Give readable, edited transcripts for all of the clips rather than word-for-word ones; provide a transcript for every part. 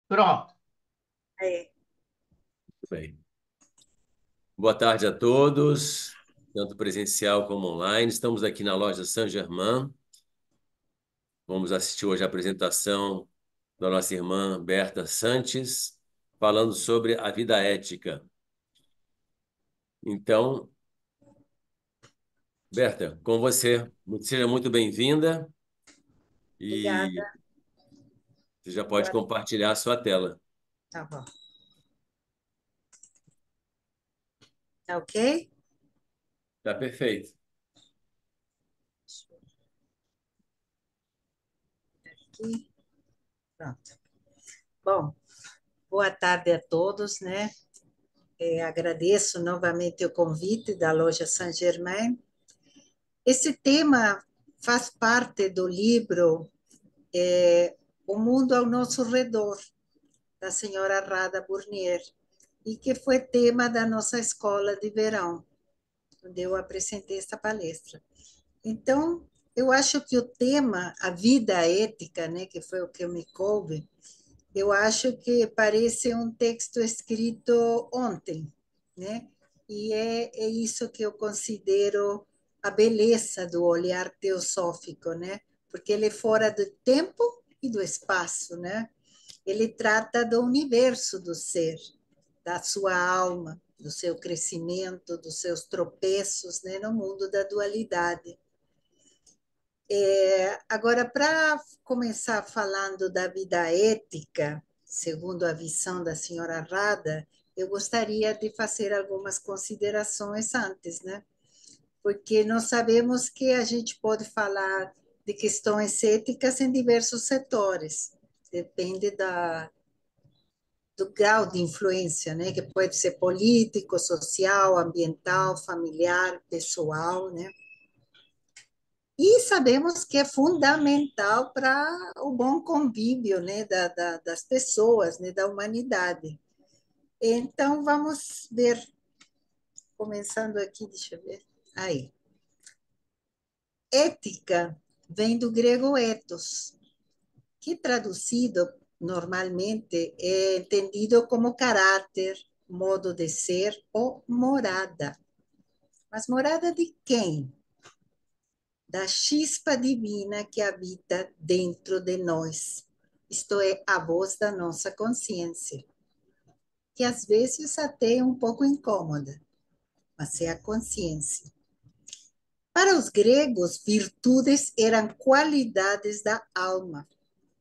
Pronto. É, Bem, boa tarde a todos, tanto presencial como online. Estamos aqui na loja Saint-Germain. Vamos assistir hoje a apresentação da nossa irmã Berta Sanches, falando sobre a vida ética. Então, Berta, com você, seja muito bem-vinda e obrigada. você já pode Boa- compartilhar a sua tela. Tá bom. Tá ok? Tá perfeito. Aqui. Pronto. Bom, boa tarde a todos, né? Agradeço novamente o convite da loja Saint-Germain. Esse tema faz parte do livro O Mundo ao Nosso Redor, da senhora Rada Burnier, e que foi tema da nossa escola de verão, onde eu apresentei essa palestra. Então, eu acho que o tema, a vida ética, né, que foi o que me coube, eu acho que parece um texto escrito ontem, né? E é isso que eu considero a beleza do olhar teosófico, né? Porque ele é fora do tempo e do espaço, né? Ele trata do universo do ser, da sua alma, do seu crescimento, dos seus tropeços, né, no mundo da dualidade. Agora, para começar falando da vida ética, segundo a visão da senhora Rada, eu gostaria de fazer algumas considerações antes, né? Porque nós sabemos que a gente pode falar de questões éticas em diversos setores, depende do grau de influência, né? Que pode ser político, social, ambiental, familiar, pessoal, né? E sabemos que é fundamental para o bom convívio, né, das pessoas, né, da humanidade. Então, vamos ver, começando aqui, deixa eu ver. Aí. Ética vem do grego ethos, que traduzido normalmente é entendido como caráter, modo de ser ou morada. Mas morada de quem? Da chispa divina que habita dentro de nós, isto é, a voz da nossa consciência, que às vezes até é um pouco incômoda, mas é a consciência. Para os gregos, virtudes eram qualidades da alma,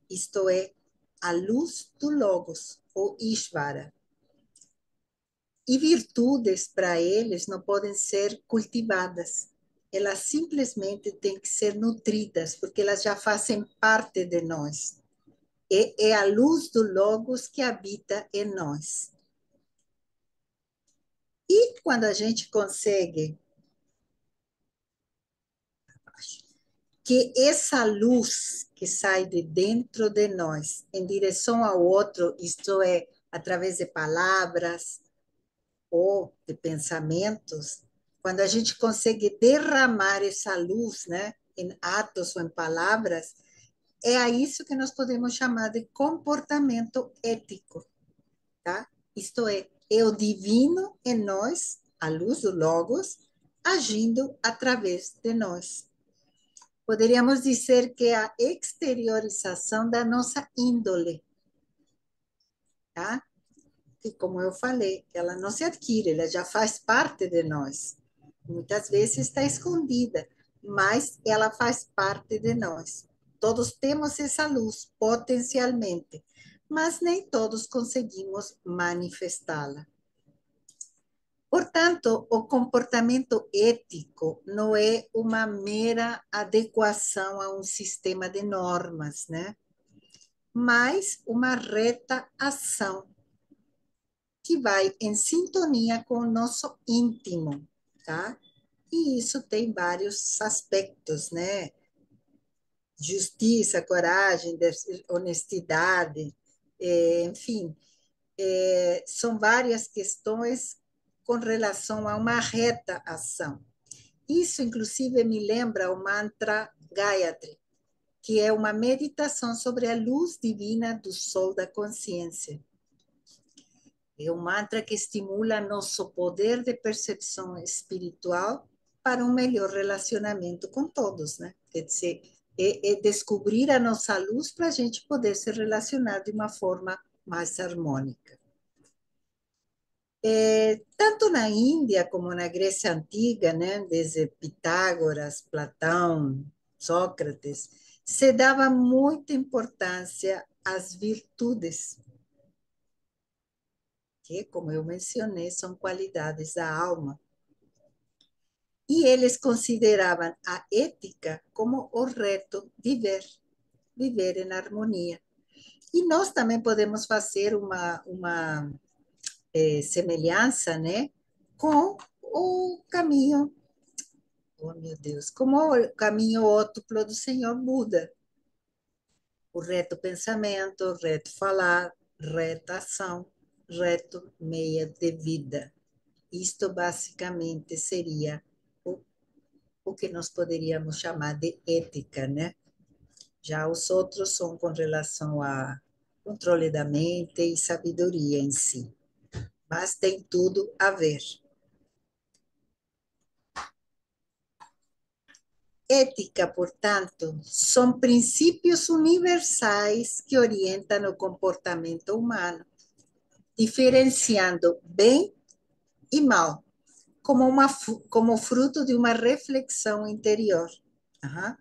isto é, a luz do Logos, ou Ishvara. E virtudes, para eles, não podem ser cultivadas. Elas simplesmente têm que ser nutridas, porque elas já fazem parte de nós. É a luz do Logos que habita em nós. E quando a gente consegue que essa luz que sai de dentro de nós em direção ao outro, isto é, através de palavras ou de pensamentos, quando a gente consegue derramar essa luz, né, em atos ou em palavras, é a isso que nós podemos chamar de comportamento ético, tá? Isto é o divino em nós, a luz do Logos, agindo através de nós. Poderíamos dizer que é a exteriorização da nossa índole, tá? E como eu falei, ela não se adquire, ela já faz parte de nós. Muitas vezes está escondida, mas ela faz parte de nós. Todos temos essa luz, potencialmente, mas nem todos conseguimos manifestá-la. Portanto, o comportamento ético não é uma mera adequação a um sistema de normas, né? Mas uma reta ação que vai em sintonia com o nosso íntimo, tá? E isso tem vários aspectos, né? Justiça, coragem, honestidade, enfim, são várias questões com relação a uma reta ação. Isso, inclusive, me lembra o mantra Gayatri, que é uma meditação sobre a luz divina do sol da consciência. É um mantra que estimula nosso poder de percepção espiritual para um melhor relacionamento com todos, né? Quer dizer, é descobrir a nossa luz para a gente poder se relacionar de uma forma mais harmônica. Tanto na Índia como na Grécia Antiga, né, desde Pitágoras, Platão, Sócrates, se dava muita importância às virtudes, que, como eu mencionei, são qualidades da alma. E eles consideravam a ética como o reto de viver em harmonia. E nós também podemos fazer uma semelhança, né, com o caminho, oh meu Deus, como o caminho ótuplo do Senhor Buda. O reto pensamento, reto falar, reta ação, reto meia de vida. Isto basicamente seria o que nós poderíamos chamar de ética, né? Já os outros são com relação a controle da mente e sabedoria em si. Mas tem tudo a ver. Ética, portanto, são princípios universais que orientam o comportamento humano, diferenciando bem e mal, como fruto de uma reflexão interior. Uhum.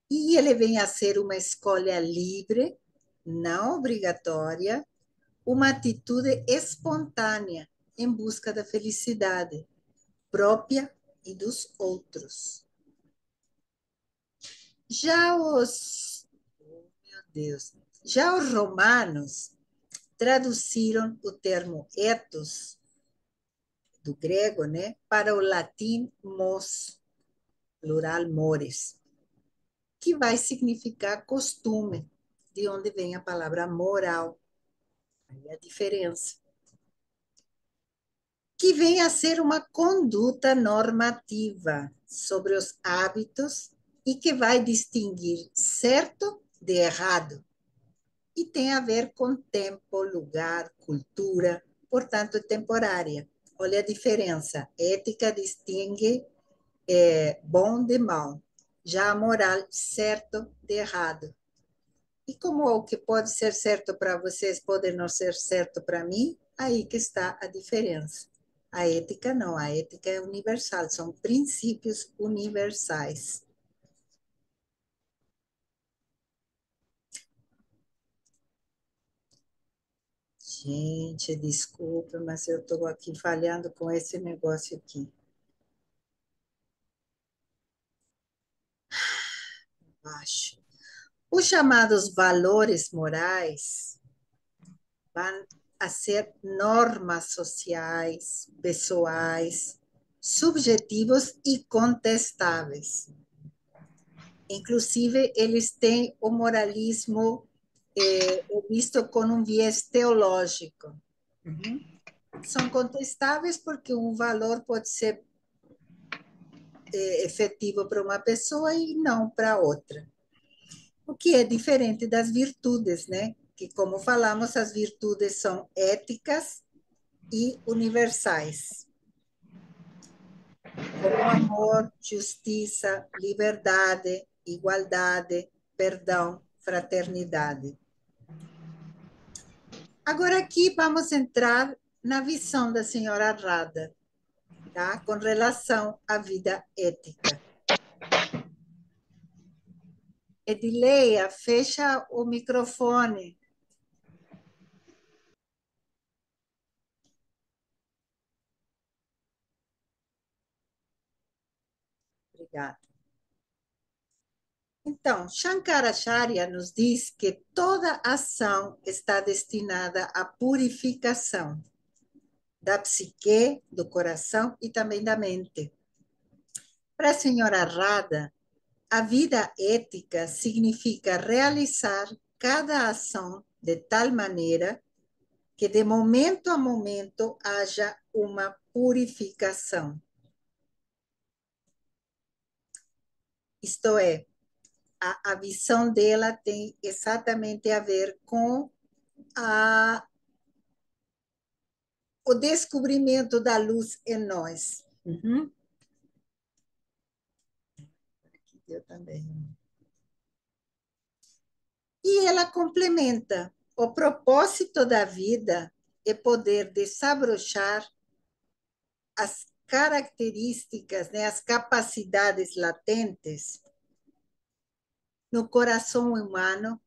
E ele vem a ser uma escolha livre, não obrigatória, uma atitude espontânea em busca da felicidade própria e dos outros. Já os, oh, meu Deus, já os romanos traduziram o termo ethos do grego, né, para o latim mos, plural mores, que vai significar costume, de onde vem a palavra moral. Aí a diferença. Que vem a ser uma conduta normativa sobre os hábitos e que vai distinguir certo de errado. E tem a ver com tempo, lugar, cultura, portanto, é temporária. Olha a diferença. Ética distingue bom de mal. Já a moral, certo de errado. E como o que pode ser certo para vocês pode não ser certo para mim, aí que está a diferença. A ética não, a ética é universal, são princípios universais. Gente, desculpa, mas eu estou aqui falhando com esse negócio aqui. Acho. Os chamados valores morais vão a ser normas sociais, pessoais, subjetivos e contestáveis. Inclusive, eles têm o moralismo visto com um viés teológico. Uhum. São contestáveis porque um valor pode ser efetivo para uma pessoa e não para outra. O que é diferente das virtudes, né? Que, como falamos, as virtudes são éticas e universais, como amor, justiça, liberdade, igualdade, perdão, fraternidade. Agora aqui vamos entrar na visão da senhora Rada, tá? Com relação à vida ética. Edileia, fecha o microfone. Obrigada. Então, Shankaracharya nos diz que toda ação está destinada à purificação da psique, do coração e também da mente. Para a senhora Rada, a vida ética significa realizar cada ação de tal maneira que de momento a momento haja uma purificação. Isto é, a visão dela tem exatamente a ver com a, o descobrimento da luz em nós. Uhum. Aqui eu também. E ela complementa: o propósito da vida é poder desabrochar as características, né, as capacidades latentes no coração humano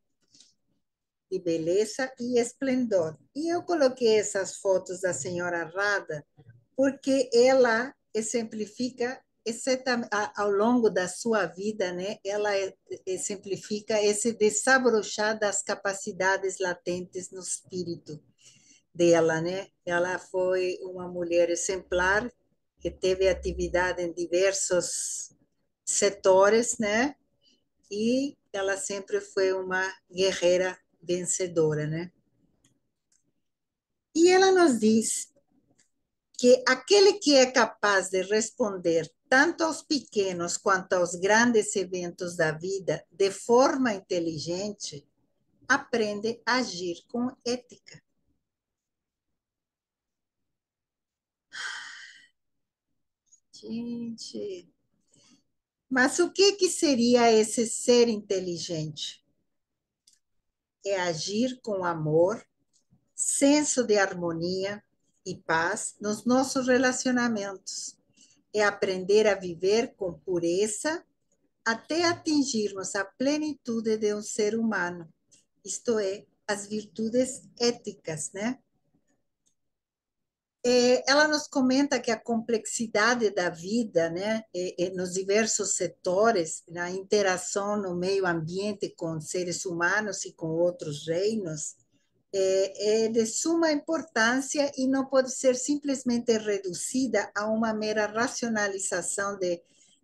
de beleza e esplendor. E eu coloquei essas fotos da senhora Rada porque ela exemplifica ao longo da sua vida, né? Ela exemplifica esse desabrochar das capacidades latentes no espírito dela, né? Ela foi uma mulher exemplar que teve atividade em diversos setores, né? E ela sempre foi uma guerreira vencedora, né? E ela nos diz que aquele que é capaz de responder tanto aos pequenos quanto aos grandes eventos da vida de forma inteligente, aprende a agir com ética. Gente, mas o que seria esse ser inteligente? É agir com amor, senso de harmonia e paz nos nossos relacionamentos. É aprender a viver com pureza até atingirmos a plenitude de um ser humano, isto é, as virtudes éticas, né? Ela nos comenta que a complexidade da vida, né, nos diversos setores, na interação no meio ambiente com seres humanos e com outros reinos, é de suma importância e não pode ser simplesmente reduzida a uma mera racionalização de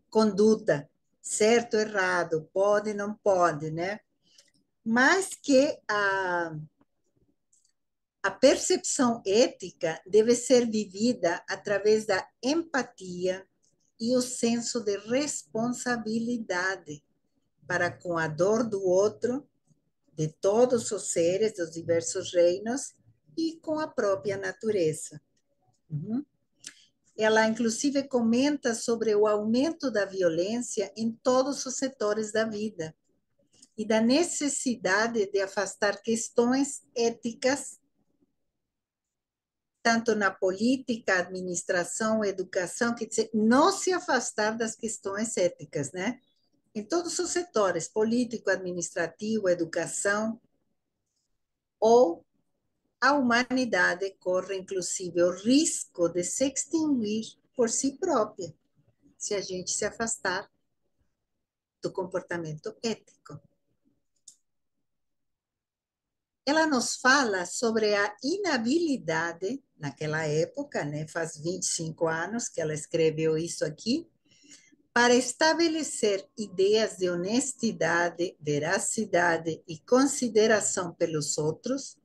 conduta, certo, errado, pode, não pode, né? Mas que a percepção ética deve ser vivida através da empatia e o senso de responsabilidade para com a dor do outro, de todos os seres dos diversos reinos e com a própria natureza. Uhum. Ela, inclusive, comenta sobre o aumento da violência em todos os setores da vida e da necessidade de afastar questões éticas tanto na política, administração, educação, quer dizer, não se afastar das questões éticas, né? Em todos os setores, político, administrativo, educação, ou a humanidade corre, inclusive, o risco de se extinguir por si própria, se a gente se afastar do comportamento ético. Ela nos fala sobre a inabilidade, naquela época, né, faz 25 anos que ela escreveu isso aqui, para estabelecer ideias de honestidade, veracidade e consideração pelos outros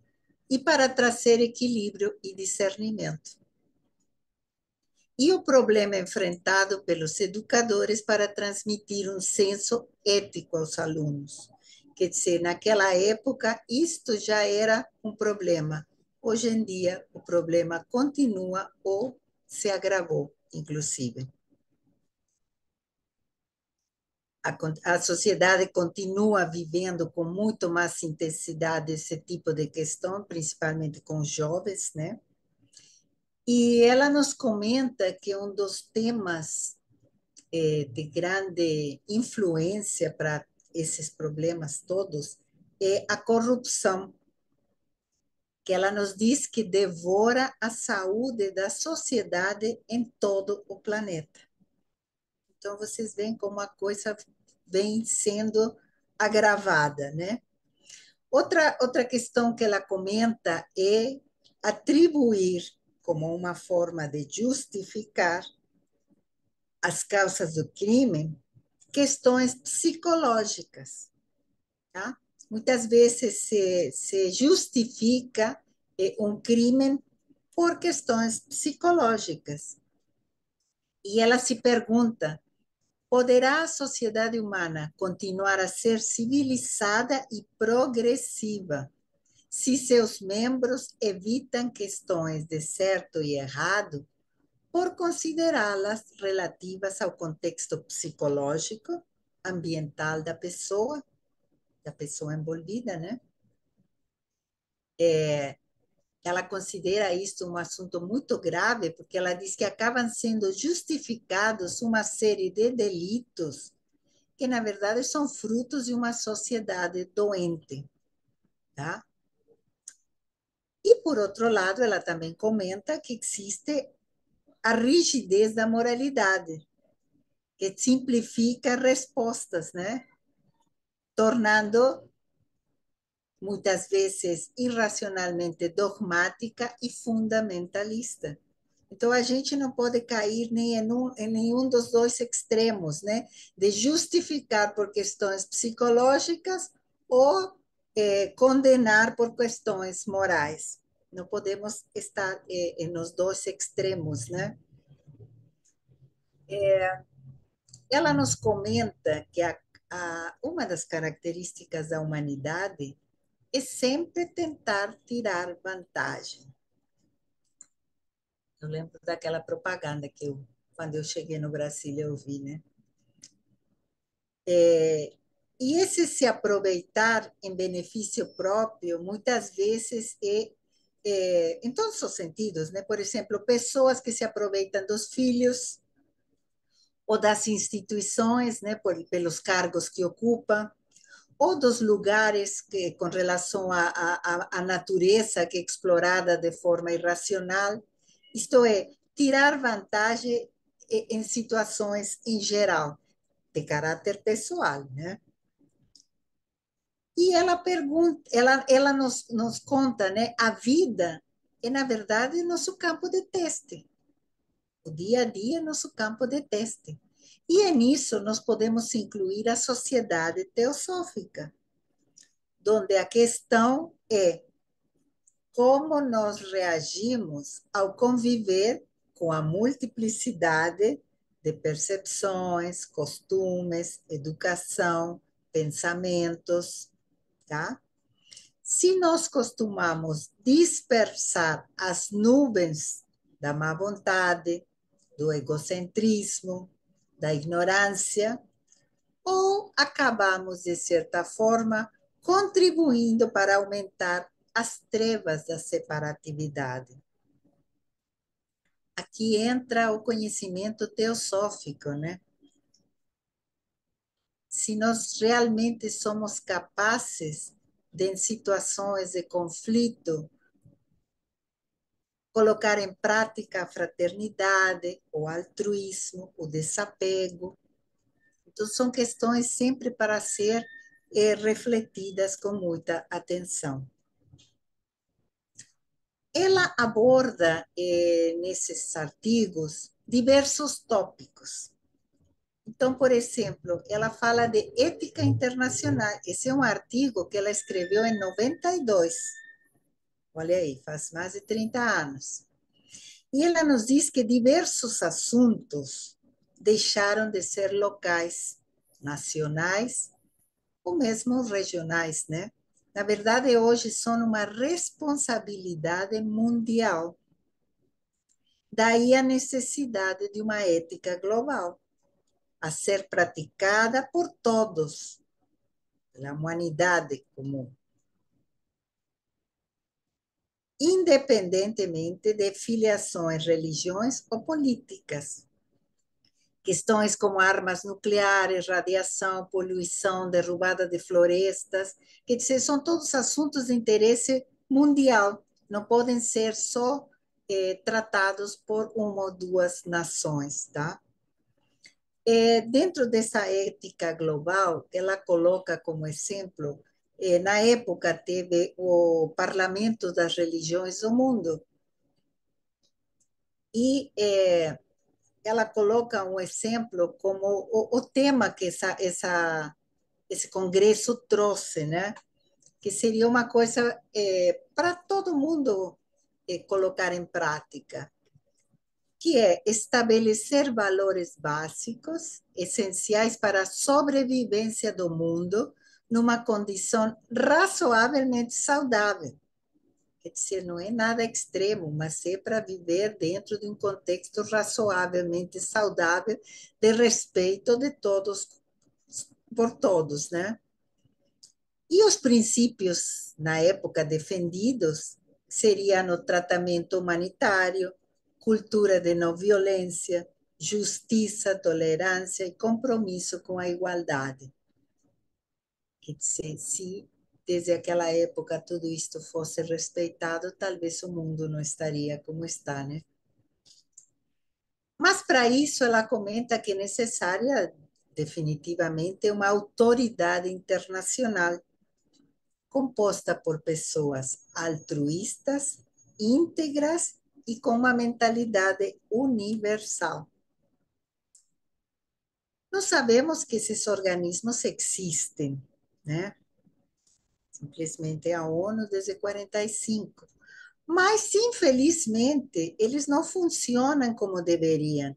e para trazer equilíbrio e discernimento. E o problema enfrentado pelos educadores para transmitir um senso ético aos alunos. Quer dizer, naquela época, isto já era um problema. Hoje em dia, o problema continua ou se agravou, inclusive. A sociedade continua vivendo com muito mais intensidade esse tipo de questão, principalmente com os jovens, né? E ela nos comenta que um dos temas de grande influência para esses problemas todos é a corrupção, que ela nos diz que devora a saúde da sociedade em todo o planeta. Então, vocês veem como a coisa vem sendo agravada, né? Outra questão que ela comenta é atribuir como uma forma de justificar as causas do crime questões psicológicas, tá? Muitas vezes se justifica um crime por questões psicológicas. E ela se pergunta Poderá a sociedade humana continuar a ser civilizada e progressiva se seus membros evitam questões de certo e errado por considerá-las relativas ao contexto psicológico, ambiental da pessoa envolvida, né? Ela considera isto um assunto muito grave, porque ela diz que acabam sendo justificados uma série de delitos que, na verdade, são frutos de uma sociedade doente, tá? E, por outro lado, ela também comenta que existe a rigidez da moralidade, que simplifica respostas, né? Tornando muitas vezes irracionalmente dogmática e fundamentalista. Então, a gente não pode cair nem em nenhum dos dois extremos, né? De justificar por questões psicológicas ou condenar por questões morais. Não podemos estar nos dois extremos, né? Ela nos comenta que uma das características da humanidade é sempre tentar tirar vantagem. Eu lembro daquela propaganda que quando eu cheguei no Brasil, eu vi, né? E esse se aproveitar em benefício próprio, muitas vezes em todos os sentidos, né? Por exemplo, pessoas que se aproveitam dos filhos ou das instituições, né? Pelos cargos que ocupam, ou dos lugares que, com relação à natureza que é explorada de forma irracional, isto é, tirar vantagem em situações em geral, de caráter pessoal, né? E ela pergunta, ela nos conta, né? A vida é, na verdade, nosso campo de teste. O dia a dia é nosso campo de teste. E é nisso nós podemos incluir a sociedade teosófica, onde a questão é como nós reagimos ao conviver com a multiplicidade de percepções, costumes, educação, pensamentos, tá? Se nós costumamos dispersar as nuvens da má vontade, do egocentrismo, da ignorância, ou acabamos, de certa forma, contribuindo para aumentar as trevas da separatividade. Aqui entra o conhecimento teosófico, né? Se nós realmente somos capazes de, em situações de conflito, colocar em prática a fraternidade, o altruísmo, o desapego. Então, são questões sempre para ser refletidas com muita atenção. Ela aborda, nesses artigos, diversos tópicos. Então, por exemplo, ela fala de ética internacional. Esse é um artigo que ela escreveu em 92. Olha aí, faz mais de 30 anos. E ela nos diz que diversos assuntos deixaram de ser locais, nacionais ou mesmo regionais, né? Na verdade, hoje são uma responsabilidade mundial. Daí a necessidade de uma ética global, a ser praticada por todos, pela humanidade comum, independentemente de filiações, religiões ou políticas. Questões como armas nucleares, radiação, poluição, derrubada de florestas, quer dizer, são todos assuntos de interesse mundial, não podem ser só tratados por uma ou duas nações, tá? Dentro dessa ética global, ela coloca como exemplo, na época teve o Parlamento das Religiões do Mundo, e ela coloca um exemplo como o tema que esse congresso trouxe, né? Que seria uma coisa para todo mundo colocar em prática. que é estabelecer valores básicos, essenciais para a sobrevivência do mundo, numa condição razoavelmente saudável. Quer dizer, não é nada extremo, mas é para viver dentro de um contexto razoavelmente saudável, de respeito de todos por todos, né? E os princípios, na época, defendidos seriam o tratamento humanitário, cultura de não violência, justiça, tolerância e compromisso com a igualdade. Quer dizer, se desde aquela época tudo isto fosse respeitado, talvez o mundo não estaria como está, né? Mas para isso ela comenta que é necessária definitivamente uma autoridade internacional composta por pessoas altruístas, íntegras e com uma mentalidade universal. Nós sabemos que esses organismos existem, né? Simplesmente a ONU desde 45. Mas, infelizmente, eles não funcionam como deveriam,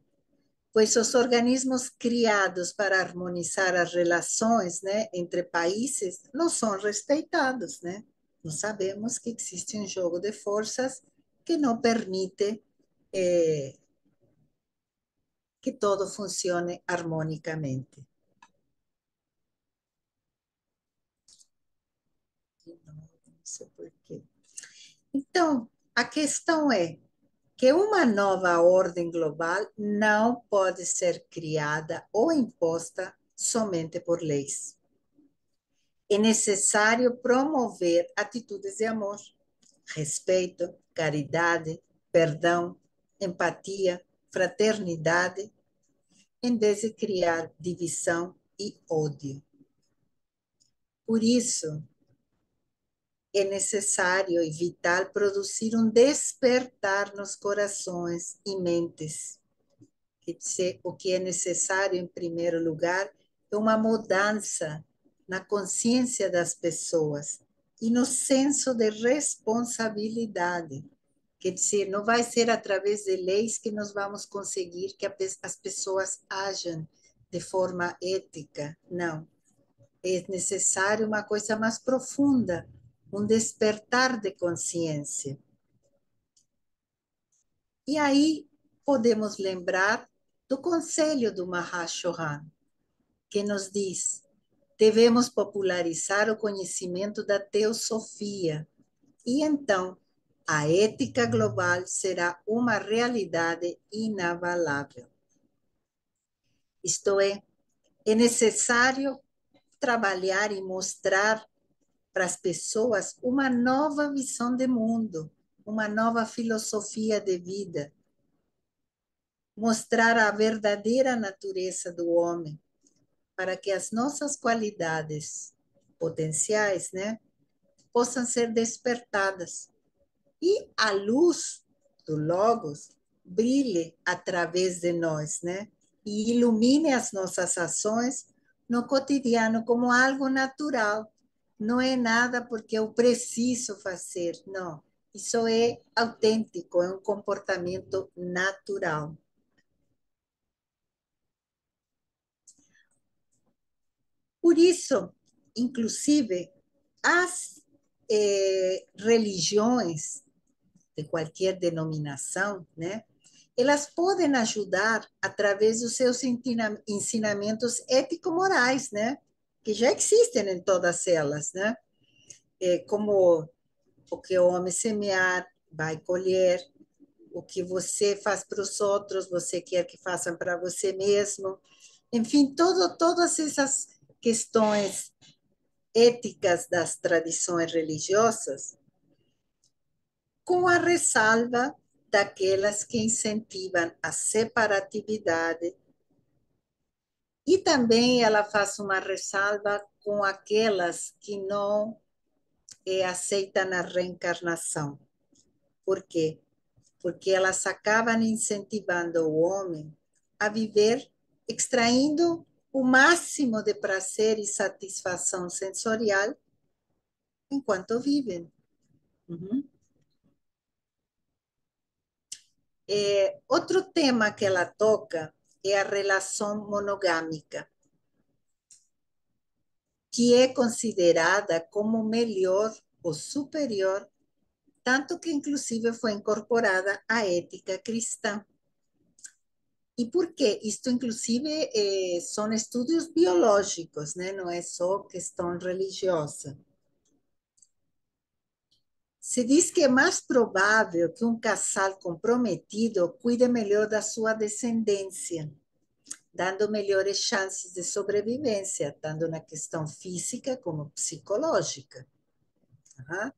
pois os organismos criados para harmonizar as relações, né, entre países não são respeitados, né? Nós sabemos que existe um jogo de forças que não permite que todo funcione harmonicamente. Não sei por quê. Então, a questão é que uma nova ordem global não pode ser criada ou imposta somente por leis. É necessário promover atitudes de amor, respeito, caridade, perdão, empatia, fraternidade, em vez de criar divisão e ódio. Por isso, é necessário e vital produzir um despertar nos corações e mentes. Quer dizer, o que é necessário, em primeiro lugar, é uma mudança na consciência das pessoas e no senso de responsabilidade. Quer dizer, não vai ser através de leis que nós vamos conseguir que as pessoas ajam de forma ética, não. É necessário uma coisa mais profunda, um despertar de consciência. E aí podemos lembrar do conselho do Mahashohan, que nos diz: devemos popularizar o conhecimento da teosofia, e então a ética global será uma realidade inabalável. Isto é necessário trabalhar e mostrar para as pessoas uma nova visão de mundo, uma nova filosofia de vida, mostrar a verdadeira natureza do homem, para que as nossas qualidades potenciais, né, possam ser despertadas e a luz do Logos brilhe através de nós, né, e ilumine as nossas ações no cotidiano como algo natural. Não é nada porque eu preciso fazer, não. Isso é autêntico, é um comportamento natural. Por isso, inclusive, as religiões de qualquer denominação, né, elas podem ajudar através dos seus ensinamentos ético-morais, né, que já existem em todas elas, né, como o que o homem semear vai colher, o que você faz para os outros, você quer que façam para você mesmo. Enfim, todas essas questões éticas das tradições religiosas, com a ressalva daquelas que incentivam a separatividade, e também ela faz uma ressalva com aquelas que não aceitam a reencarnação. Por quê? Porque elas acabam incentivando o homem a viver extraindo o máximo de prazer e satisfação sensorial enquanto vivem. Uhum. Outro tema que ela toca é a relação monogâmica, que é considerada como melhor ou superior, tanto que inclusive foi incorporada à ética cristã. E por quê? Isto, inclusive, são estudos biológicos, né? Não é só questão religiosa. Se diz que é mais provável que um casal comprometido cuide melhor da sua descendência, dando melhores chances de sobrevivência, tanto na questão física como psicológica. Uhum.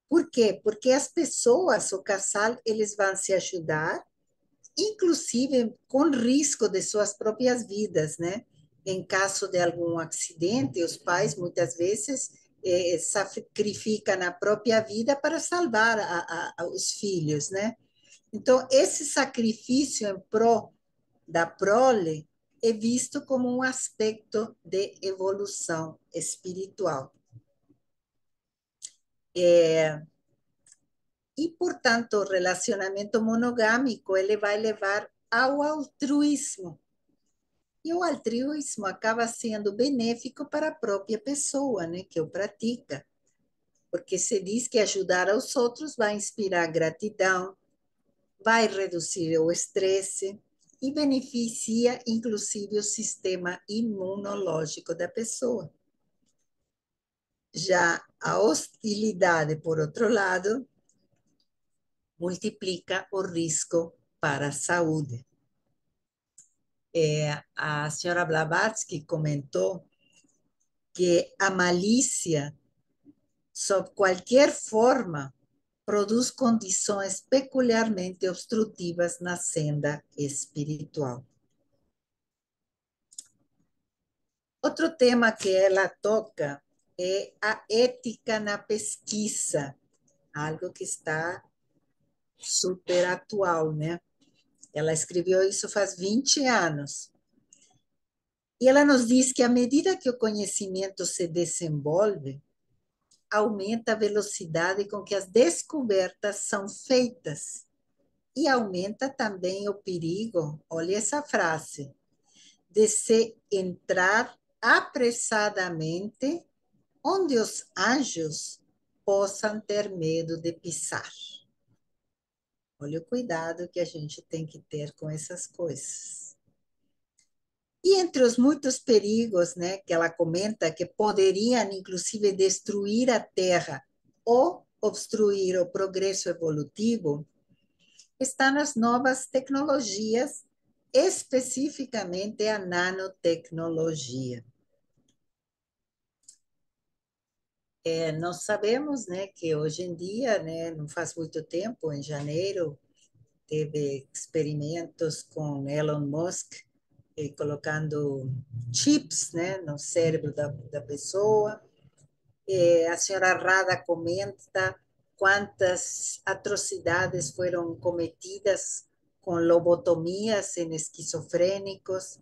Por quê? Porque as pessoas, o casal, eles vão se ajudar, inclusive com risco de suas próprias vidas, né? Em caso de algum acidente, os pais muitas vezes sacrificam a própria vida para salvar os filhos, né? Então, esse sacrifício em prol da prole é visto como um aspecto de evolução espiritual. E, portanto, o relacionamento monogâmico ele vai levar ao altruísmo. E o altruísmo acaba sendo benéfico para a própria pessoa, né, que o pratica. Porque se diz que ajudar aos outros vai inspirar gratidão, vai reduzir o estresse e beneficia, inclusive, o sistema imunológico da pessoa. Já a hostilidade, por outro lado, multiplica o risco para a saúde. A senhora Blavatsky comentou que a malícia, sob qualquer forma, produz condições peculiarmente obstrutivas na senda espiritual. Outro tema que ela toca é a ética na pesquisa, algo que está super atual, né? Ela escreveu isso faz 20 anos. E ela nos diz que à medida que o conhecimento se desenvolve, aumenta a velocidade com que as descobertas são feitas e aumenta também o perigo, olha essa frase, de se entrar apressadamente onde os anjos possam ter medo de pisar. Olha o cuidado que a gente tem que ter com essas coisas. E entre os muitos perigos, né, que ela comenta que poderiam, inclusive, destruir a Terra ou obstruir o progresso evolutivo, estão as novas tecnologias, especificamente a nanotecnologia. Nós sabemos, né, que hoje em dia, né, não faz muito tempo, em janeiro, teve experimentos com Elon Musk, colocando chips, né, no cérebro da pessoa. A senhora Rada comenta quantas atrocidades foram cometidas com lobotomias em esquizofrênicos.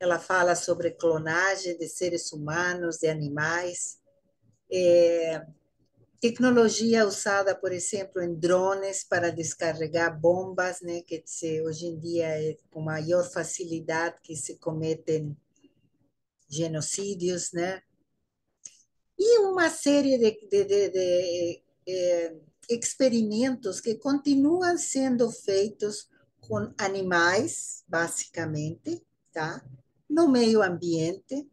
Ela fala sobre clonagem de seres humanos, de animais. Tecnologia usada, por exemplo, em drones para descarregar bombas, né, que hoje em dia é com maior facilidade que se cometem genocídios, né? E uma série de experimentos que continuam sendo feitos com animais, basicamente, tá? No meio ambiente.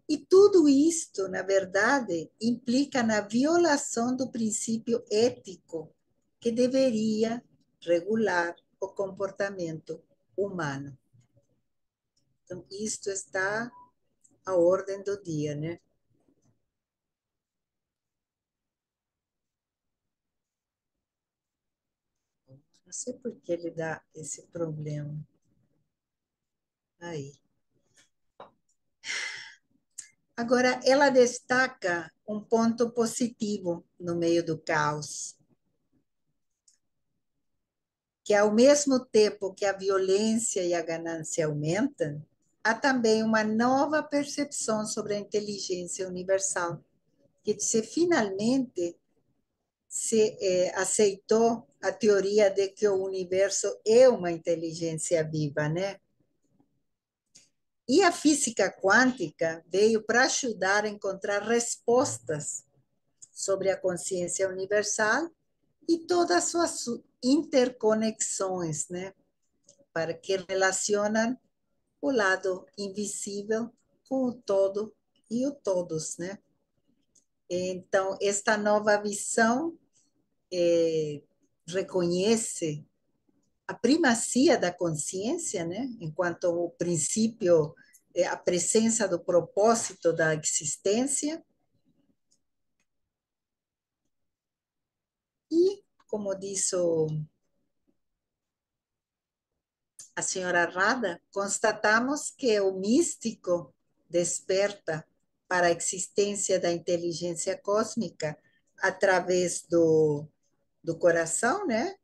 E tudo isto, na verdade, implica na violação do princípio ético que deveria regular o comportamento humano. Então, isto está à ordem do dia, né? Não sei por que ele dá esse problema. Aí. Agora, ela destaca um ponto positivo no meio do caos, que ao mesmo tempo que a violência e a ganância aumentam, há também uma nova percepção sobre a inteligência universal, que se finalmente aceitou a teoria de que o universo é uma inteligência viva, né? E a física quântica veio para ajudar a encontrar respostas sobre a consciência universal e todas as suas interconexões, né? Para que relacionam o lado invisível com o todo e o todos, né? Então, esta nova visão reconhece a primacia da consciência, né? Enquanto o princípio, a presença do propósito da existência, e, como disse a senhora Rada, constatamos que o místico desperta para a existência da inteligência cósmica através do coração, né?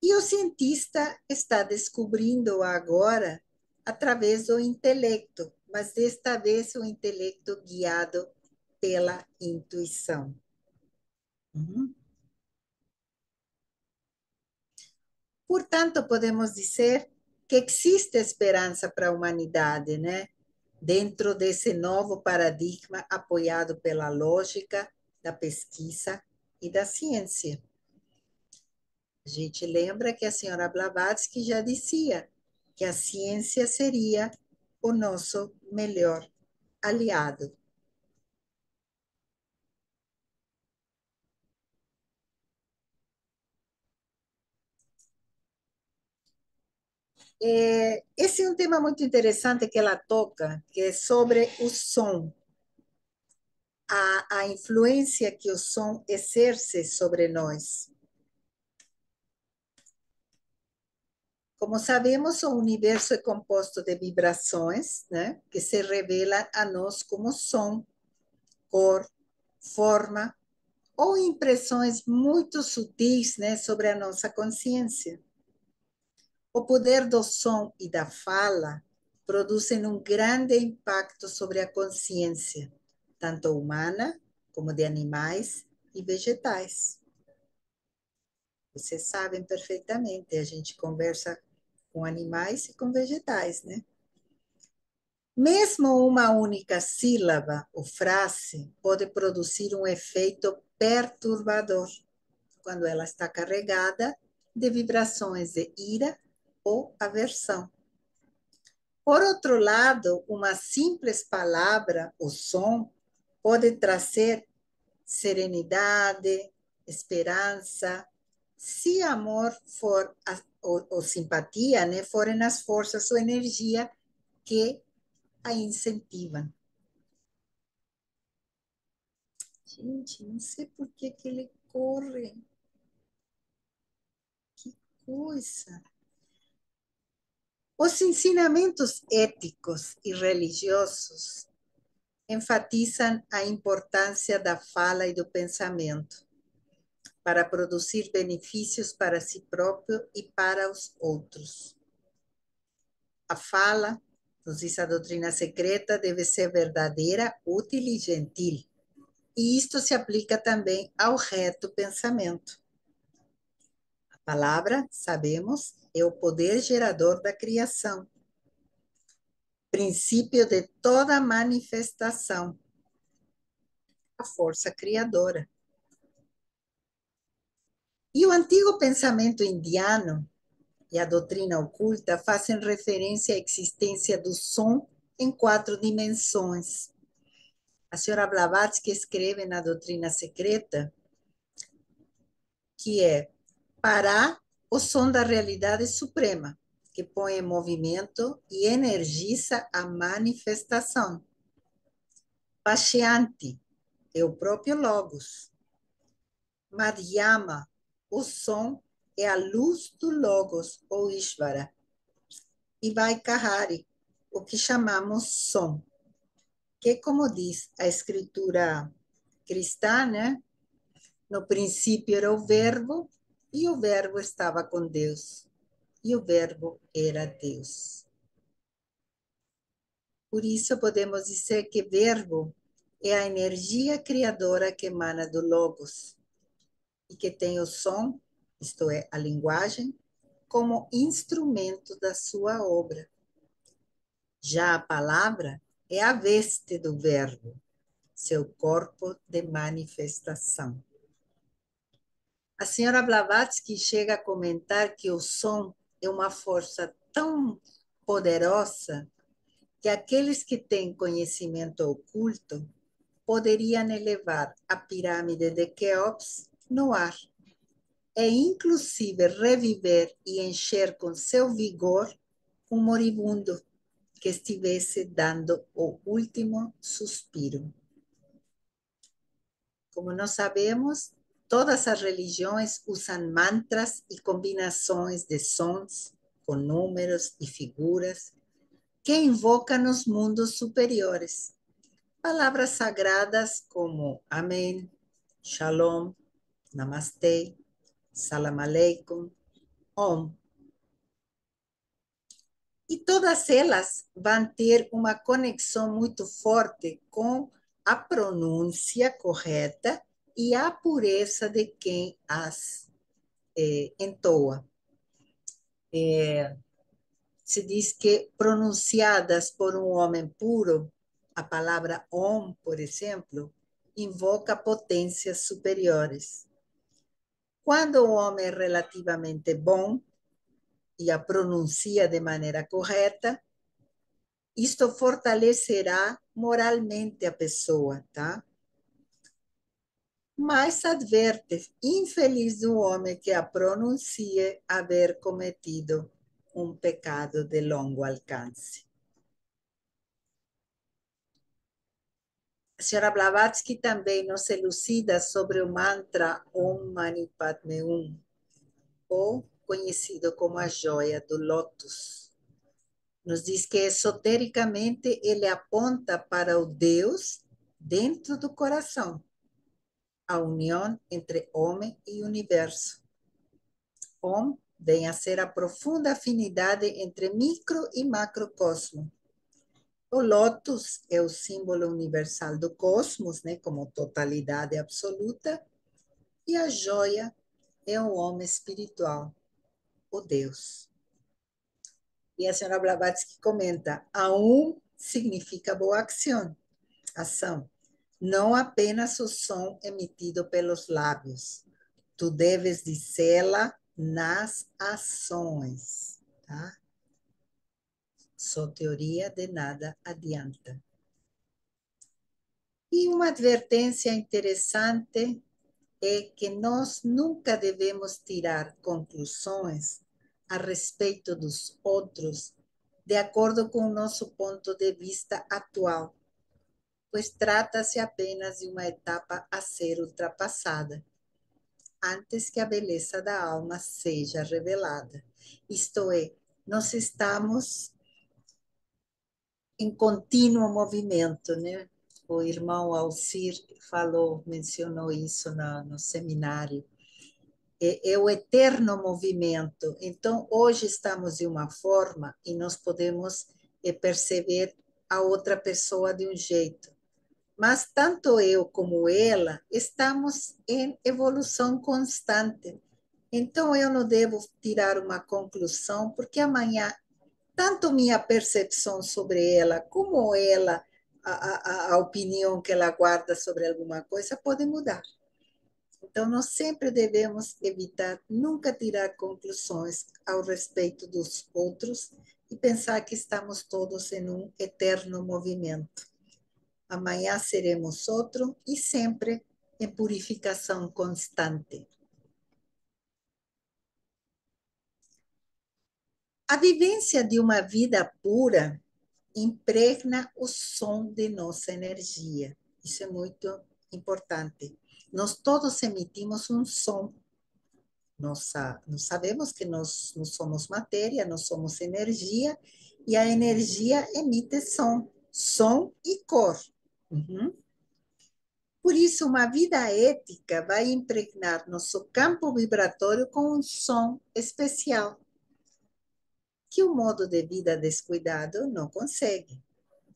E o cientista está descobrindo agora através do intelecto, mas desta vez o intelecto guiado pela intuição. Uhum. Portanto, podemos dizer que existe esperança para a humanidade, né? Dentro desse novo paradigma apoiado pela lógica da pesquisa e da ciência. A gente lembra que a senhora Blavatsky já dizia que a ciência seria o nosso melhor aliado. Esse é um tema muito interessante que ela toca, que é sobre o som, a influência que o som exerce sobre nós. Como sabemos, o universo é composto de vibrações, né, que se revelam a nós como som, cor, forma ou impressões muito sutis, né, sobre a nossa consciência. O poder do som e da fala produzem um grande impacto sobre a consciência, tanto humana como de animais e vegetais. Vocês sabem perfeitamente, a gente conversa com animais e com vegetais, né? Mesmo uma única sílaba ou frase pode produzir um efeito perturbador quando ela está carregada de vibrações de ira ou aversão. Por outro lado, uma simples palavra ou som pode trazer serenidade, esperança, se amor for ou simpatia, né, forem as forças ou energia que a incentivam. Gente, não sei por que ele corre. Que coisa. Os ensinamentos éticos e religiosos enfatizam a importância da fala e do pensamento para produzir benefícios para si próprio e para os outros. A fala, nos diz a doutrina secreta, deve ser verdadeira, útil e gentil. E isto se aplica também ao reto pensamento. A palavra, sabemos, é o poder gerador da criação, princípio de toda manifestação, a força criadora. E o antigo pensamento indiano e a doutrina oculta fazem referência à existência do som em 4 dimensões. A senhora Blavatsky escreve na doutrina secreta que é parar o som da realidade suprema, que põe em movimento e energiza a manifestação. Pashyanti é o próprio Logos. Madhyama, o som é a luz do Logos, ou Ishvara. E Vaikahari, o que chamamos som, que, como diz a escritura cristã, né? No princípio era o verbo, e o verbo estava com Deus, e o verbo era Deus. Por isso podemos dizer que verbo é a energia criadora que emana do Logos, e que tem o som, isto é, a linguagem, como instrumento da sua obra. Já a palavra é a veste do verbo, seu corpo de manifestação. A senhora Blavatsky chega a comentar que o som é uma força tão poderosa que aqueles que têm conhecimento oculto poderiam elevar a pirâmide de Quéops no ar, e inclusive reviver e encher com seu vigor um moribundo que estivesse dando o último suspiro. Como nós sabemos, todas as religiões usam mantras e combinações de sons com números e figuras que invocam os mundos superiores. Palavras sagradas como Amém, Shalom, Namastê, Salam Aleikum, Om. E todas elas vão ter uma conexão muito forte com a pronúncia correta e a pureza de quem as entoa. Se diz que pronunciadas por um homem puro, a palavra Om, por exemplo, invoca potências superiores. Quando o homem é relativamente bom e a pronuncia de maneira correta, isto fortalecerá moralmente a pessoa, tá? Mas adverte, infeliz do homem que a pronuncie haver cometido um pecado de longo alcance. A senhora Blavatsky também nos elucida sobre o mantra Om Mani Padme Hum, ou conhecido como a joia do lótus. Nos diz que esotericamente ele aponta para o Deus dentro do coração, a união entre homem e universo. Om vem a ser a profunda afinidade entre micro e macrocosmo. O lótus é o símbolo universal do cosmos, né, como totalidade absoluta, e a joia é o homem espiritual, o Deus. E a senhora Blavatsky comenta, Aum significa boa ação, não apenas o som emitido pelos lábios. Tu deves dizê-la nas ações, tá? Só teoria de nada adianta. E uma advertência interessante é que nós nunca devemos tirar conclusões a respeito dos outros de acordo com o nosso ponto de vista atual, pois trata-se apenas de uma etapa a ser ultrapassada, antes que a beleza da alma seja revelada. Isto é, nós estamos em contínuo movimento, né? O irmão Alcir falou, mencionou isso no seminário. É o eterno movimento. Então, hoje estamos de uma forma e nós podemos perceber a outra pessoa de um jeito. Mas tanto eu como ela estamos em evolução constante. Então, eu não devo tirar uma conclusão, porque amanhã, tanto minha percepção sobre ela, como ela, a opinião que ela guarda sobre alguma coisa, pode mudar. Então, nós sempre devemos evitar nunca tirar conclusões ao respeito dos outros e pensar que estamos todos em um eterno movimento. Amanhã seremos outro e sempre em purificação constante. A vivência de uma vida pura impregna o som de nossa energia. Isso é muito importante. Nós todos emitimos um som. Nós sabemos que nós não somos matéria, nós somos energia, e a energia emite som e cor. Uhum. Por isso, uma vida ética vai impregnar nosso campo vibratório com um som especial, que o modo de vida descuidado não consegue.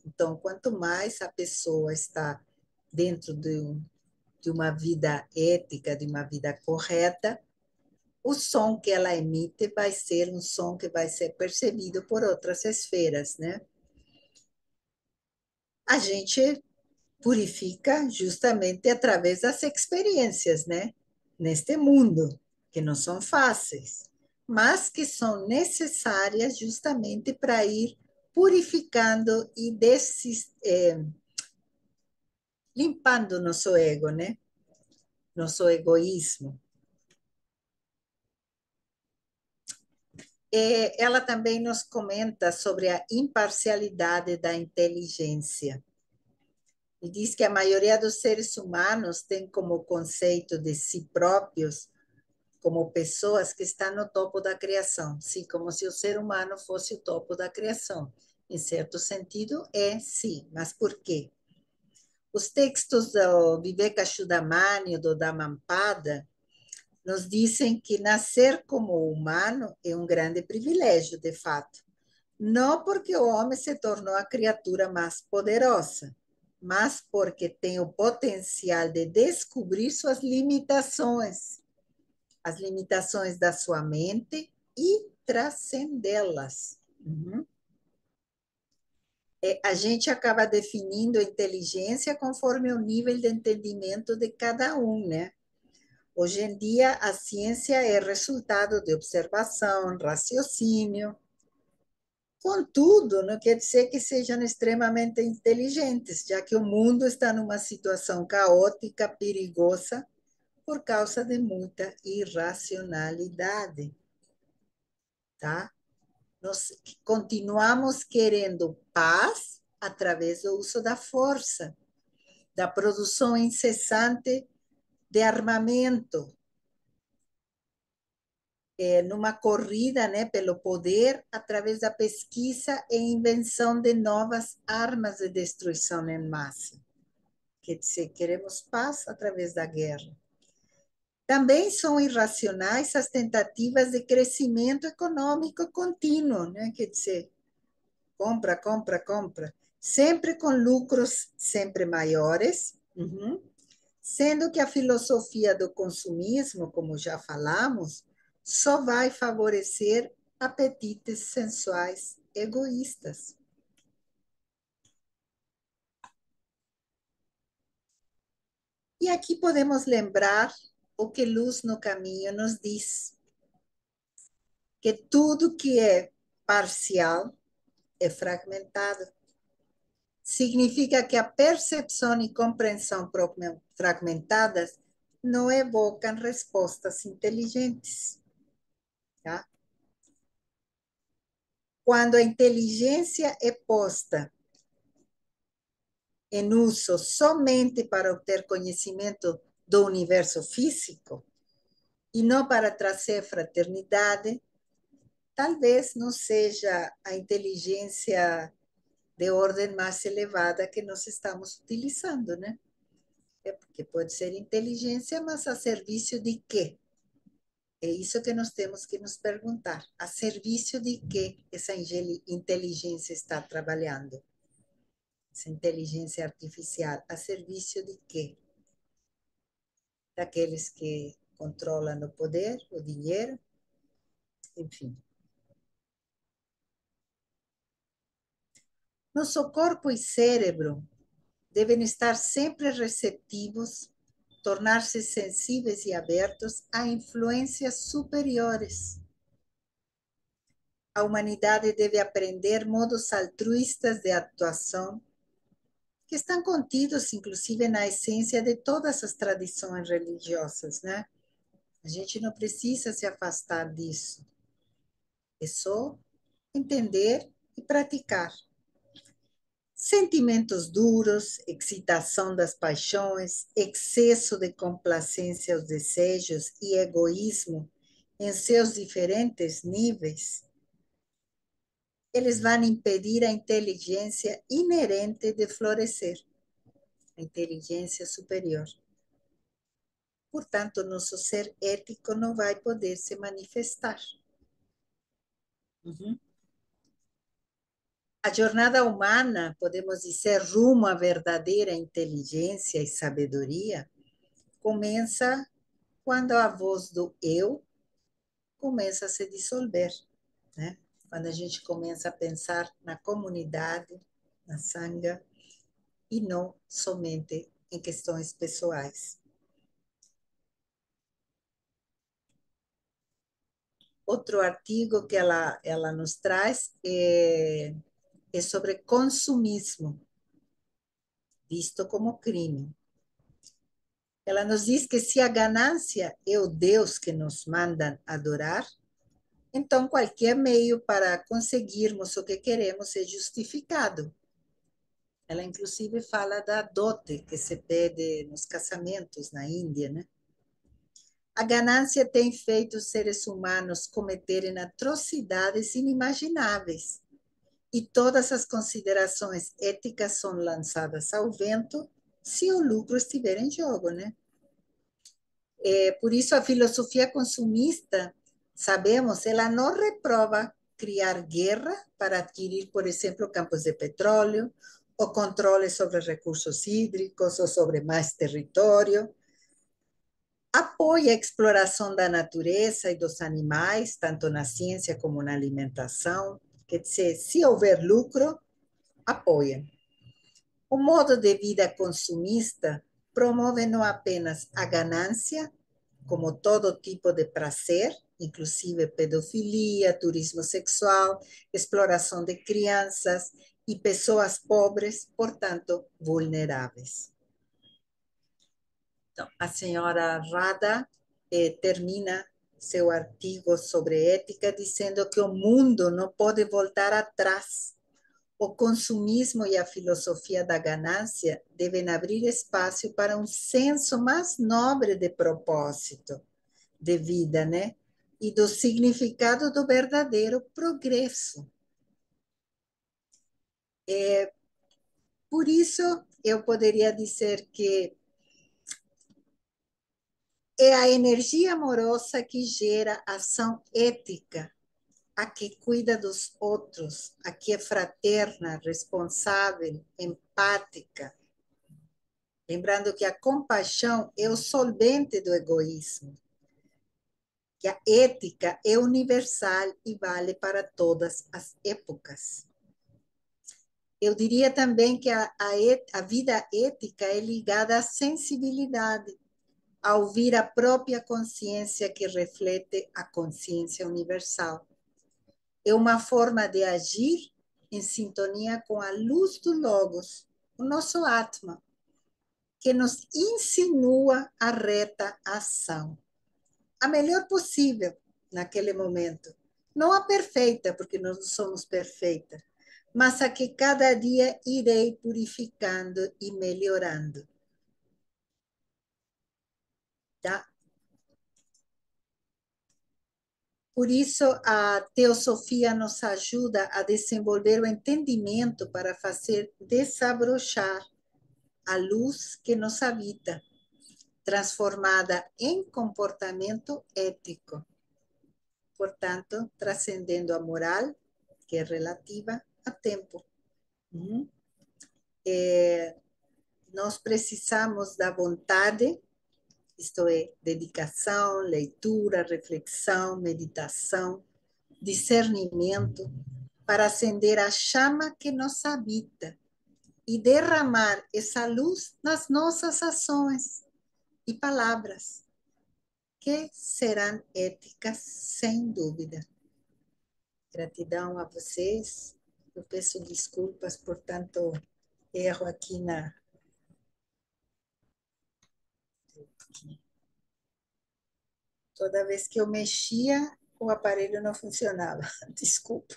Então, quanto mais a pessoa está dentro de de uma vida ética, de uma vida correta, o som que ela emite vai ser um som que vai ser percebido por outras esferas, né? A gente purifica justamente através das experiências, né? Neste mundo, que não são fáceis, mas que são necessárias justamente para ir purificando e limpando nosso ego, né? Nosso egoísmo. Ela também nos comenta sobre a imparcialidade da inteligência. E diz que a maioria dos seres humanos tem como conceito de si próprios como pessoas que estão no topo da criação, sim, como se o ser humano fosse o topo da criação. Em certo sentido, é sim, mas por quê? Os textos do Vivekachudamani, do Dhammapada, nos dizem que nascer como humano é um grande privilégio, de fato. Não porque o homem se tornou a criatura mais poderosa, mas porque tem o potencial de descobrir suas limitações, as limitações da sua mente e transcendê-las. Uhum. A gente acaba definindo a inteligência conforme o nível de entendimento de cada um, né? Hoje em dia, a ciência é resultado de observação, raciocínio. Contudo, não quer dizer que sejam extremamente inteligentes, já que o mundo está numa situação caótica, perigosa, por causa de muita irracionalidade, tá? Nós continuamos querendo paz através do uso da força, da produção incessante de armamento, numa corrida, né, pelo poder, através da pesquisa e invenção de novas armas de destruição em massa. Quer dizer, queremos paz através da guerra. Também são irracionais as tentativas de crescimento econômico contínuo, né? Quer dizer, compra, compra, compra, sempre com lucros sempre maiores, uhum. Sendo que a filosofia do consumismo, como já falamos, só vai favorecer apetites sensuais egoístas. E aqui podemos lembrar o que Luz no Caminho nos diz, que tudo que é parcial é fragmentado. Significa que a percepção e compreensão fragmentadas não evocam respostas inteligentes. Tá? Quando a inteligência é posta em uso somente para obter conhecimento do universo físico e não para trazer fraternidade, talvez não seja a inteligência de ordem mais elevada que nós estamos utilizando, né? É porque pode ser inteligência, mas a serviço de quê? É isso que nós temos que nos perguntar. A serviço de que essa inteligência está trabalhando? Essa inteligência artificial, a serviço de quê? Daqueles que controlam o poder, o dinheiro, enfim. Nosso corpo e cérebro devem estar sempre receptivos, tornar-se sensíveis e abertos a influências superiores. A humanidade deve aprender modos altruístas de atuação que estão contidos, inclusive, na essência de todas as tradições religiosas, né? A gente não precisa se afastar disso. É só entender e praticar. Sentimentos duros, excitação das paixões, excesso de complacência aos desejos e egoísmo em seus diferentes níveis, eles vão impedir a inteligência inerente de florescer, a inteligência superior. Portanto, nosso ser ético não vai poder se manifestar. Uhum. A jornada humana, podemos dizer, rumo à verdadeira inteligência e sabedoria, começa quando a voz do eu começa a se dissolver, né? Quando a gente começa a pensar na comunidade, na sanga, e não somente em questões pessoais. Outro artigo que ela nos traz é sobre consumismo, visto como crime. Ela nos diz que se a ganância é o Deus que nos mandam adorar, então qualquer meio para conseguirmos o que queremos é justificado. Ela, inclusive, fala da dote que se pede nos casamentos na Índia, né? A ganância tem feito os seres humanos cometerem atrocidades inimagináveis. E todas as considerações éticas são lançadas ao vento se o lucro estiver em jogo, né? Por isso, a filosofia consumista, sabemos, ela não reprova criar guerra para adquirir, por exemplo, campos de petróleo, ou controle sobre recursos hídricos, ou sobre mais território. Apoia a exploração da natureza e dos animais, tanto na ciência como na alimentação. Quer dizer, se houver lucro, apoia. O modo de vida consumista promove não apenas a ganância, como todo tipo de prazer, inclusive pedofilia, turismo sexual, exploração de crianças e pessoas pobres, portanto, vulneráveis. Então, a senhora Rada termina seu artigo sobre ética dizendo que o mundo não pode voltar atrás. O consumismo e a filosofia da ganância devem abrir espaço para um senso mais nobre de propósito de vida, né? E do significado do verdadeiro progresso. Por isso, eu poderia dizer que é a energia amorosa que gera ação ética, a que cuida dos outros, a que é fraterna, responsável, empática. Lembrando que a compaixão é o solvente do egoísmo, que a ética é universal e vale para todas as épocas. Eu diria também que a vida ética é ligada à sensibilidade, a ouvir a própria consciência que reflete a consciência universal. É uma forma de agir em sintonia com a luz do Logos, o nosso Atma, que nos insinua a reta ação, a melhor possível naquele momento. Não a perfeita, porque nós não somos perfeitas, mas a que cada dia irei purificando e melhorando. Tá? Por isso, a teosofia nos ajuda a desenvolver o entendimento para fazer desabrochar a luz que nos habita, transformada em comportamento ético. Portanto, trascendendo a moral, que é relativa a tempo. Uhum. Nós precisamos da vontade, isto é, dedicação, leitura, reflexão, meditação, discernimento, para acender a chama que nos habita e derramar essa luz nas nossas ações e palavras, que serão éticas sem dúvida. Gratidão a vocês. Eu peço desculpas por tanto erro aqui na. Toda vez que eu mexia, o aparelho não funcionava. Desculpa.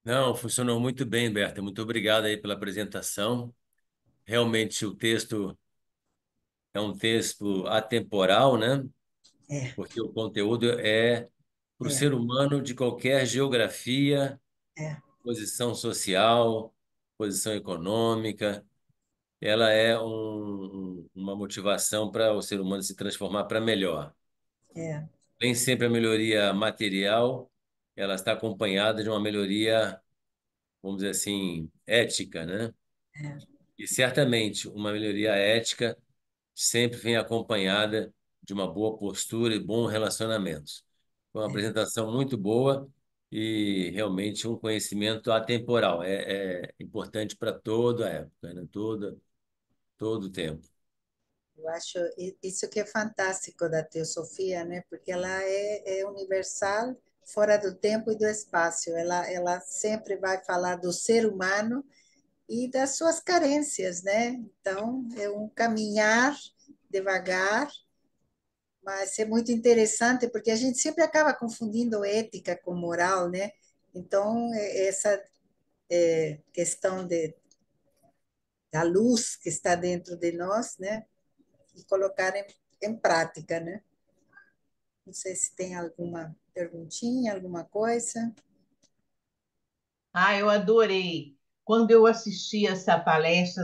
Não, funcionou muito bem, Berta. Muito obrigado aí pela apresentação. Realmente o texto é um texto atemporal, né? É, Porque o conteúdo é para o é, ser humano de qualquer geografia, é, posição social, posição econômica. Ela é uma motivação para o ser humano se transformar para melhor. é, Nem sempre a melhoria material, ela está acompanhada de uma melhoria, vamos dizer assim, ética, né? é. E certamente uma melhoria ética sempre vem acompanhada de uma boa postura e bons relacionamentos. Foi uma apresentação muito boa e realmente um conhecimento atemporal. É importante para toda a época, né? Todo o tempo. Eu acho isso que é fantástico da teosofia, né? Porque ela é universal, fora do tempo e do espaço. Ela sempre vai falar do ser humano e das suas carências, né? Então, é um caminhar devagar, mas é muito interessante porque a gente sempre acaba confundindo ética com moral, né? Então, essa questão da luz que está dentro de nós, né? E colocar em prática, né? Não sei se tem alguma perguntinha, alguma coisa. Ah, eu adorei. Quando eu assisti essa palestra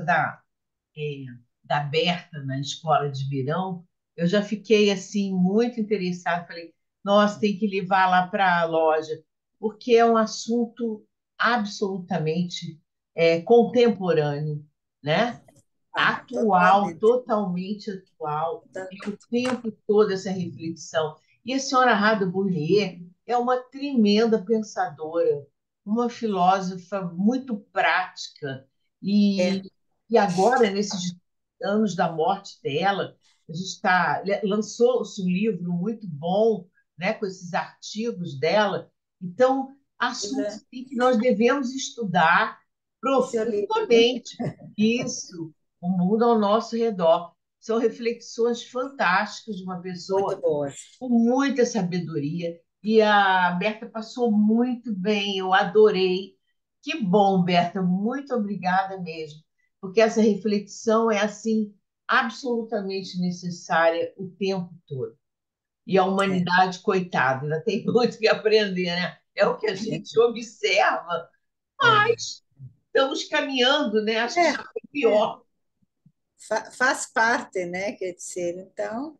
eh, da Berta na escola de verão, eu já fiquei assim muito interessada. Falei, nossa, tem que levar lá para a loja, porque é um assunto absolutamente contemporâneo, né? Ah, Atual, totalmente. totalmente atual, e o Totalmente. tempo todo essa reflexão. E a senhora Rada Burnier é uma tremenda pensadora, uma filósofa muito prática, É, e agora, nesses anos da morte dela, a gente lançou-se um livro muito bom, né, com esses artigos dela. Então, pois assuntos é. que nós devemos estudar O seu livro, né? profundamente. Isso, o mundo ao nosso redor. São reflexões fantásticas de uma Muito pessoa boas. com muita sabedoria. E a Berta passou muito bem, eu adorei. Que bom, Berta, muito obrigada mesmo, porque essa reflexão é assim absolutamente necessária o tempo todo. E a É. humanidade, coitada, ainda tem muito que aprender, né? É o que a gente observa. É. Estamos caminhando, né? Acho que É, já foi é. pior. Faz parte, né? Quer dizer, então.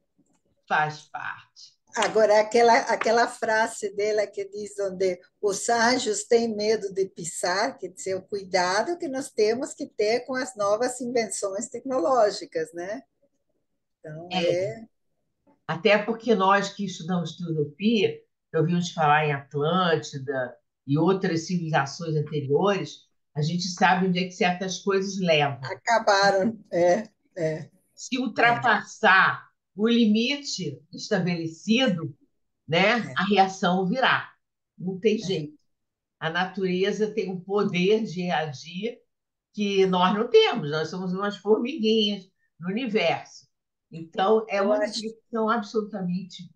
Faz parte. Agora, aquela frase dela que diz onde os anjos têm medo de pisar, quer dizer, o cuidado que nós temos que ter com as novas invenções tecnológicas, né? Então, É, até porque nós que estudamos filosofia, ouvimos falar em Atlântida e outras civilizações anteriores, a gente sabe onde é que certas coisas levam. acabaram. É, Se é, ultrapassar o limite estabelecido, né, é, a reação virá. Não tem é. jeito. A natureza tem um poder de reagir que nós não temos, nós somos umas formiguinhas no universo. Então, é Eu uma acho, reflexão absolutamente.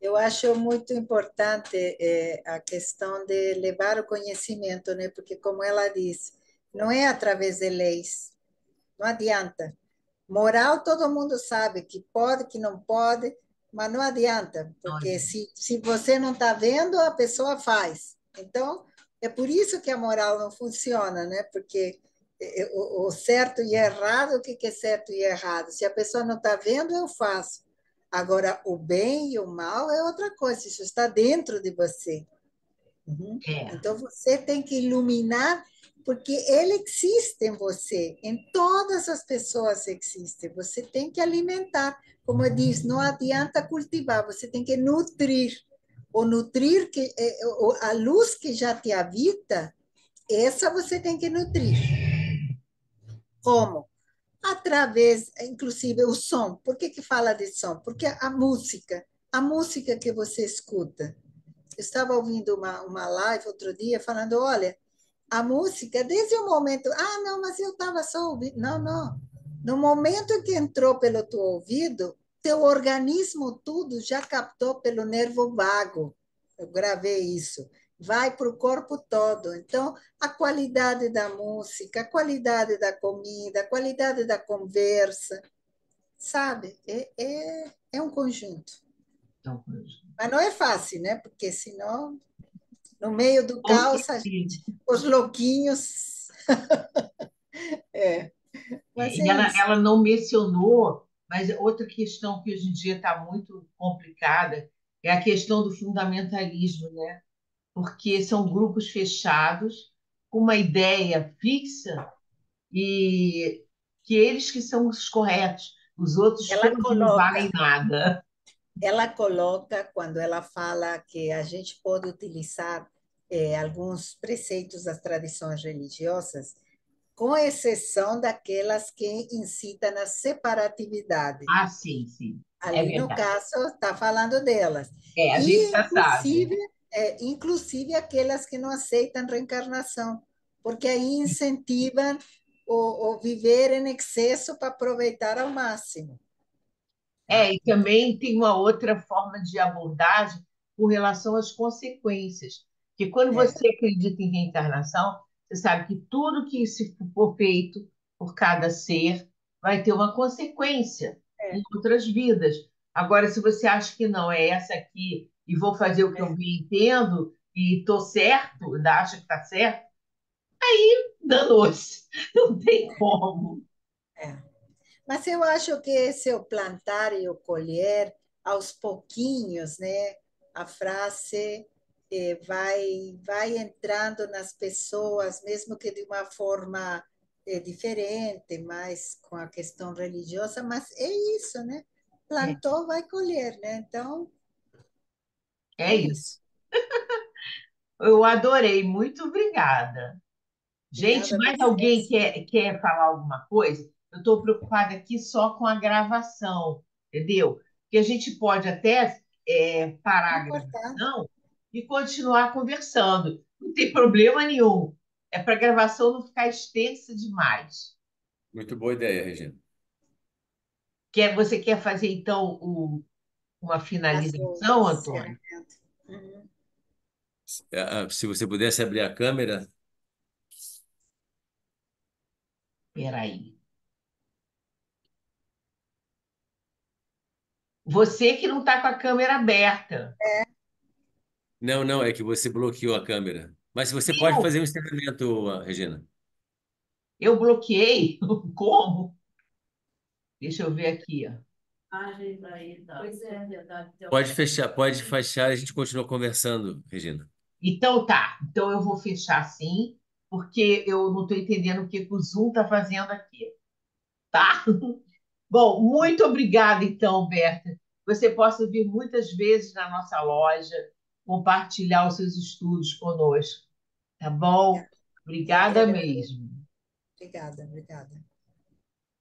eu acho muito importante a questão de levar o conhecimento, né? Porque, como ela disse, não é através de leis, não adianta. Moral, todo mundo sabe que pode, que não pode, mas não adianta, porque se você não está vendo, a pessoa faz. Então, é por isso que a moral não funciona, né? Porque o certo e errado, o que é certo e errado? Se a pessoa não está vendo, eu faço. Agora, o bem e o mal é outra coisa, isso está dentro de você. Uhum. É, Então você tem que iluminar, porque ele existe em você, em todas as pessoas existe. Você tem que alimentar, como eu disse, não adianta cultivar, você tem que nutrir. O nutrir que a luz que já te habita, essa você tem que nutrir. Como? Através, inclusive, o som. Por que fala de som? Porque a música que você escuta. Eu estava ouvindo uma live outro dia falando, olha, a música, desde o momento, não, mas eu estava só ouvindo. Não, não. No momento que entrou pelo teu ouvido, teu organismo tudo já captou pelo nervo vago. Eu gravei isso. Vai para o corpo todo. Então, a qualidade da música, a qualidade da comida, a qualidade da conversa, sabe? É um conjunto. então, Mas não é fácil, né? Porque senão, no meio do com caos, certeza. os louquinhos. É, mas E é isso. ela não mencionou, mas outra questão que hoje em dia está muito complicada é a questão do fundamentalismo, né? Porque são grupos fechados, com uma ideia fixa, e que eles que são os corretos, os outros Ela todos não valem coloca, nada. ela coloca quando ela fala que a gente pode utilizar alguns preceitos das tradições religiosas, com exceção daquelas que incitam a separatividade. Ah, sim, sim, é Ali, no verdade. caso, está falando delas. É, a gente E, já sabe. inclusive aquelas que não aceitam reencarnação, porque aí incentivam o viver em excesso para aproveitar ao máximo. Tá? É, e também tem uma outra forma de abordagem com relação às consequências. Que quando É, você acredita em reencarnação, você sabe que tudo que se for feito por cada ser vai ter uma consequência em é, outras vidas. Agora, se você acha que não é essa aqui e vou fazer o que eu é, bem entendo e estou certo, ainda acha que está certo, danou-se. Não tem como. é. Mas eu acho que se eu plantar e eu colher, aos pouquinhos, né, a frase vai entrando nas pessoas, mesmo que de uma forma diferente, mas com a questão religiosa, mas é isso, né? É, Plantou, vai colher, né? Então, é é isso. isso. Eu adorei. Muito obrigada. Gente, Obrigada a mais alguém vocês. quer falar alguma coisa? Eu estou preocupada aqui só com a gravação, entendeu? Porque a gente pode até parar Não a cortar. gravação e continuar conversando. Não tem problema nenhum. É para a gravação não ficar extensa demais. Muito boa ideia, Regina. Você quer fazer, então, uma Faço o finalização, Antônio? encerramento. Uhum. Se você pudesse abrir a câmera. Espera aí. Você que não está com a câmera aberta. Não, não, é que você bloqueou a câmera. Mas você pode Eu, fazer um encerramento, Regina. eu bloqueei. Como? Deixa eu ver aqui, ó. Pode fechar, a gente continua conversando, Regina. Então tá. Então eu vou fechar assim, porque eu não estou entendendo o que que o Zoom está fazendo aqui, tá? Bom, muito obrigada, então, Berta. Você possa vir muitas vezes na nossa loja, compartilhar os seus estudos conosco, tá bom? Obrigada. Eu que Obrigada agradeço. mesmo. Obrigada, obrigada.